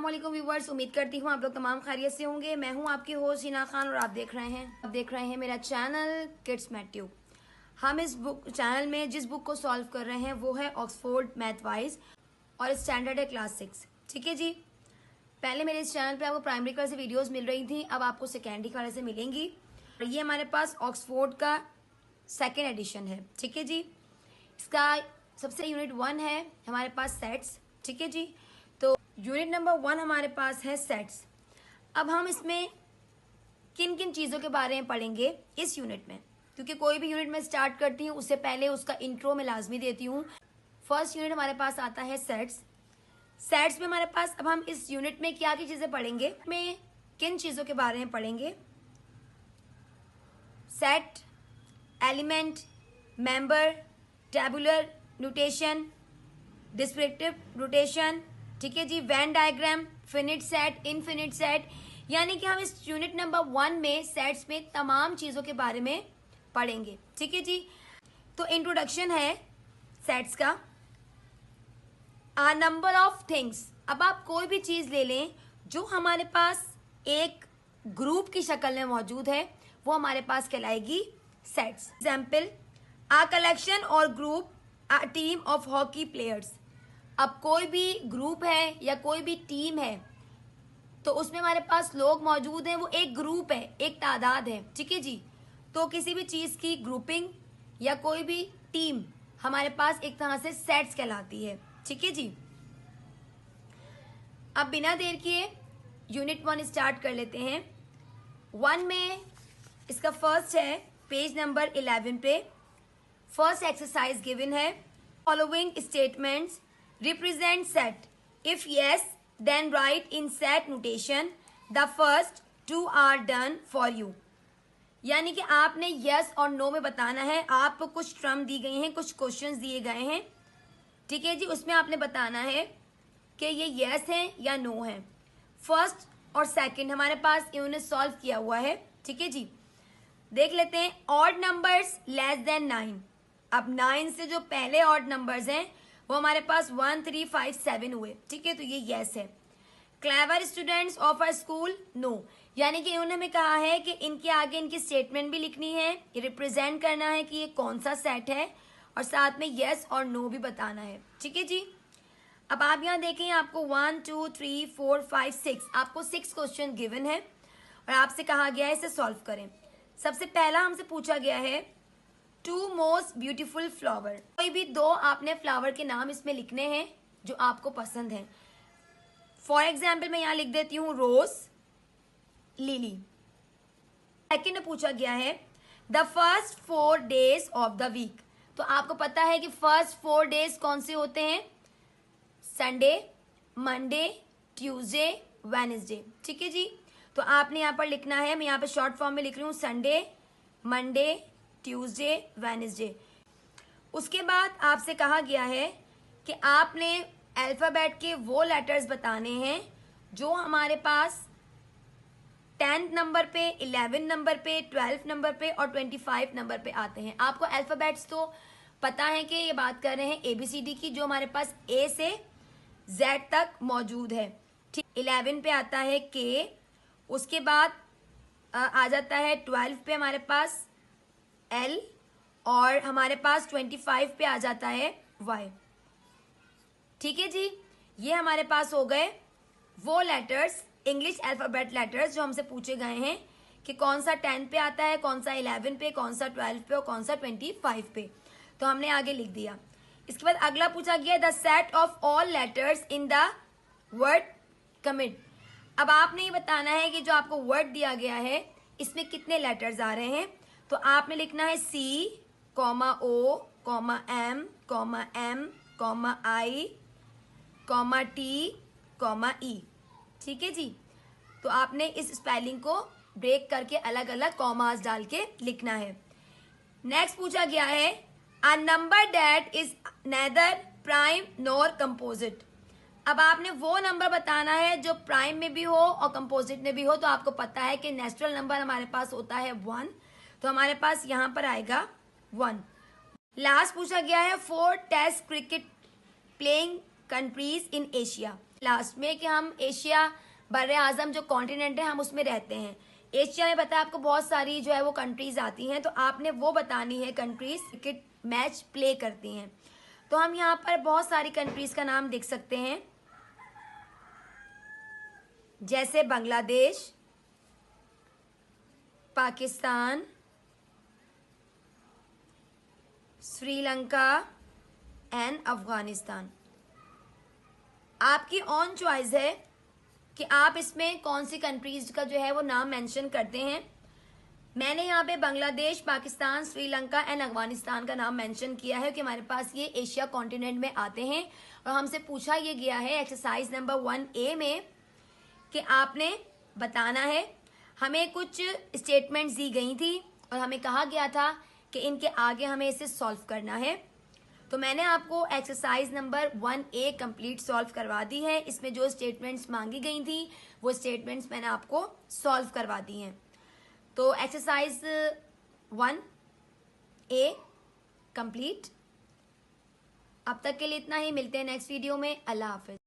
वालेकुम व्यूवर्स, उम्मीद करती हूँ आप लोग तमाम खैरियत से होंगे। मैं हूँ आपकी होस्ट हिना खान और आप देख रहे हैं मेरा चैनल किड्स मैथ ट्यूब। हम इस बुक चैनल में जिस बुक को सॉल्व कर रहे हैं वो है ऑक्सफोर्ड मैथ वाइज और स्टैंडर्ड है क्लास 6। ठीक है जी। पहले मेरे इस चैनल पे आपको प्राइमरी क्लास से वीडियोस मिल रही थी, अब आपको सेकेंडरी क्लास से मिलेंगी। और ये हमारे पास ऑक्सफोर्ड का सेकेंड एडिशन है। ठीक है जी। इसका सबसे यूनिट 1 है हमारे पास सेट्स। ठीक है जी। तो यूनिट नंबर 1 हमारे पास है सेट्स। अब हम इसमें किन किन चीज़ों के बारे में पढ़ेंगे इस यूनिट में, क्योंकि कोई भी यूनिट में स्टार्ट करती हूँ उससे पहले उसका इंट्रो में लाजमी देती हूँ। फर्स्ट यूनिट हमारे पास आता है सेट्स। सेट्स में हमारे पास अब हम इस यूनिट में क्या क्या चीज़ें पढ़ेंगे, में किन चीज़ों के बारे में पढ़ेंगे। Set, element, member, tabular notation, descriptive notation, ठीक है जी, Venn diagram, finite set, infinite set, यानी कि हम इस यूनिट नंबर 1 में सेट्स में तमाम चीजों के बारे में पढ़ेंगे। ठीक है जी। तो इंट्रोडक्शन है सेट्स का। Number of things. अब आप कोई भी चीज ले लें जो हमारे पास एक ग्रुप की शक्ल में मौजूद है, वो हमारे पास कहलाएगी सेट्स। एग्जाम्पल, आ कलेक्शन और group, a team of hockey players. अब कोई भी ग्रुप है या कोई भी टीम है तो उसमें हमारे पास लोग मौजूद हैं, वो एक ग्रुप है, एक तादाद है। ठीक है जी। तो किसी भी चीज की ग्रुपिंग या कोई भी टीम हमारे पास एक तरह से सेट्स कहलाती है। ठीक है जी। अब बिना देर किए यूनिट 1 स्टार्ट कर लेते हैं। 1 में इसका फर्स्ट है पेज नंबर 11 पे। फर्स्ट एक्सरसाइज गिवन है, following statements represent set. If yes, then write in set notation. The first two are done for you. यानी कि आपने yes और no में बताना है। आपको कुछ टर्म दी गई हैं, कुछ क्वेश्चंस दिए गए हैं। ठीक है जी। उसमें आपने बताना है कि ये yes है या no है। फर्स्ट और सेकंड हमारे पास इन्होंने सॉल्व किया हुआ है। ठीक है जी। देख लेते हैं। Odd numbers less than 9। अब 9 से जो पहले ऑड नंबर्स हैं वो हमारे पास 1, 3, 5, 7 हुए। ठीक है, तो ये यस है। Clever students of a school, no. यानी कि इन्होंने हमें कहा है कि इनके आगे इनकी स्टेटमेंट भी लिखनी है, ये रिप्रेजेंट करना है कि ये कौन सा सेट है और साथ में यस और नो भी बताना है। ठीक है जी। अब आप यहाँ देखें, आपको 1, 2, 3, 4, 5, 6, आपको 6 क्वेश्चन गिवन है और आपसे कहा गया है इसे सॉल्व करें। सबसे पहला हमसे पूछा गया है टू मोस्ट ब्यूटीफुल फ्लावर। कोई भी 2 आपने फ्लावर के नाम इसमें लिखने हैं जो आपको पसंद है। फॉर एग्जाम्पल मैं यहां लिख देती हूं रोज, लिली। सेकेंड में पूछा गया है the first 4 days of the week. तो आपको पता है कि फर्स्ट 4 डेज कौन से होते हैं, संडे, मंडे, ट्यूसडे, वेडनेसडे। ठीक है जी। तो आपने यहां पर लिखना है, मैं यहां पर शॉर्ट फॉर्म में लिख रही हूं, संडे, मंडे, ट्यूसडे, वेडनेसडे। उसके बाद आपसे कहा गया है कि आपने अल्फाबेट के वो लेटर्स बताने हैं जो हमारे पास 10th नंबर पे, 11 नंबर पे, 12 नंबर पे और 25 नंबर पे आते हैं। आपको अल्फाबेट्स तो पता है कि ये बात कर रहे हैं ABCD की, जो हमारे पास A से Z तक मौजूद है। ठीक, 11 पे आता है K, उसके बाद आ जाता है 12 पे हमारे पास L और हमारे पास 25 पे आ जाता है Y। ठीक है जी। ये हमारे पास हो गए वो लेटर्स, इंग्लिश अल्फाबेट लेटर्स जो हमसे पूछे गए हैं कि कौन सा 10 पे आता है, कौन सा 11 पे, कौन सा 12 पे और कौन सा 25 पे। तो हमने आगे लिख दिया। इसके बाद अगला पूछा गया the set of all letters in the word commit. अब आपने ये बताना है कि जो आपको वर्ड दिया गया है इसमें कितने लेटर्स आ रहे हैं। तो आपने लिखना है C, O, M, M, I, T, E। ठीक है जी। तो आपने इस स्पेलिंग को ब्रेक करके अलग अलग कॉमास डाल के लिखना है। नेक्स्ट पूछा गया है a number that is nether prime nor composite. अब आपने वो नंबर बताना है जो प्राइम में भी हो और कंपोजिट में भी हो। तो आपको पता है कि नेचुरल नंबर हमारे पास होता है 1, तो हमारे पास यहां पर आएगा 1। लास्ट पूछा गया है 4 test cricket playing countries in Asia. Last में कि हम एशिया बर आज़म जो कॉन्टिनेंट है हम उसमें रहते हैं। एशिया में पता है आपको बहुत सारी जो है वो कंट्रीज आती हैं, तो आपने वो बतानी है कंट्रीज क्रिकेट मैच प्ले करती हैं। तो हम यहाँ पर बहुत सारी कंट्रीज का नाम देख सकते हैं, जैसे बांग्लादेश, पाकिस्तान, श्रीलंका एंड अफगानिस्तान। आपकी ऑन चॉइस है कि आप इसमें कौन सी कंट्रीज का जो है वो नाम मेंशन करते हैं। मैंने यहाँ पे बांग्लादेश, पाकिस्तान, श्रीलंका एंड अफगानिस्तान का नाम मेंशन किया है कि हमारे पास ये एशिया कॉन्टिनेंट में आते हैं। और हमसे पूछा ये गया है एक्सरसाइज नंबर 1A में कि आपने बताना है, हमें कुछ स्टेटमेंट्स दी गई थी और हमें कहा गया था कि इनके आगे हमें इसे सॉल्व करना है। तो मैंने आपको exercise number 1A complete solve करवा दी है। इसमें जो स्टेटमेंट्स मांगी गई थी वो स्टेटमेंट्स मैंने आपको सॉल्व करवा दी हैं। तो एक्सरसाइज 1A कंप्लीट। अब तक के लिए इतना ही, मिलते हैं नेक्स्ट वीडियो में। अल्लाह हाफिज।